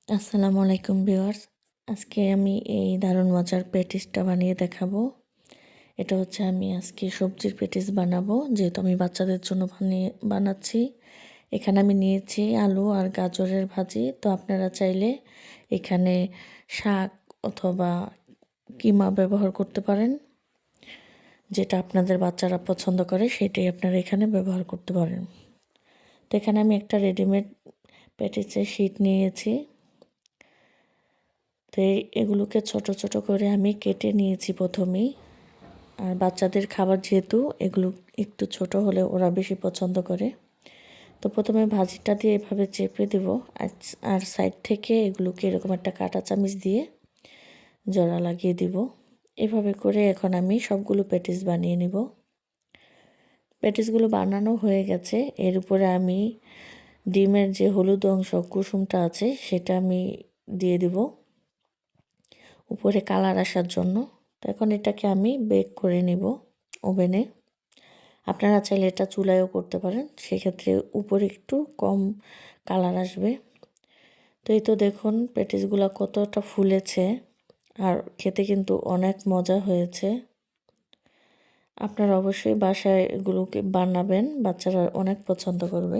আসসালামু আলাইকুম ভিউয়ার্স। আজকে আমি এই দারুণ মজার প্যাটিসটা বানিয়ে দেখাবো। এটা হচ্ছে আমি আজকে সবজির প্যাটিস বানাবো, যেহেতু আমি বাচ্চাদের জন্য বানাচ্ছি। এখানে আমি নিয়েছি আলু আর গাজরের ভাজি। তো আপনারা চাইলে এখানে শাক অথবা কিমা ব্যবহার করতে পারেন, যেটা আপনাদের বাচ্চারা পছন্দ করে সেটাই আপনারা এখানে ব্যবহার করতে পারেন। তো এখানে আমি একটা রেডিমেড প্যাটিসের শীট নিয়েছি। তো এগুলোকে ছোট ছোট করে আমি কেটে নিয়েছি প্রথমেই। আর বাচ্চাদের খাবার যেহেতু এগুলো একটু ছোট হলে ওরা বেশি পছন্দ করে। তো প্রথমে ভাজিটা দিয়ে এভাবে চেপে দেব, আর সাইড থেকে এগুলোকে এরকম একটা কাঁটা চামচ দিয়ে জোড়া লাগিয়ে দিব। এভাবে করে এখন আমি সবগুলো প্যাটিস বানিয়ে নিব। প্যাটিসগুলো বানানো হয়ে গেছে। এর উপরে আমি ডিমের যে হলুদ অংশ কুসুমটা আছে সেটা আমি দিয়ে দিব উপরে কালার আসার জন্য। তো এখন এটাকে আমি বেক করে নিব ওভেনে। আপনারা চাইলে এটা চুলায়ও করতে পারেন, সেক্ষেত্রে উপরে একটু কম কালার আসবে। তো এই তো দেখুন প্যাটিসগুলো কতটা ফুলেছে, আর খেতে কিন্তু অনেক মজা হয়েছে। আপনারা অবশ্যই বাসায় এগুলোকে বানাবেন, বাচ্চারা অনেক পছন্দ করবে।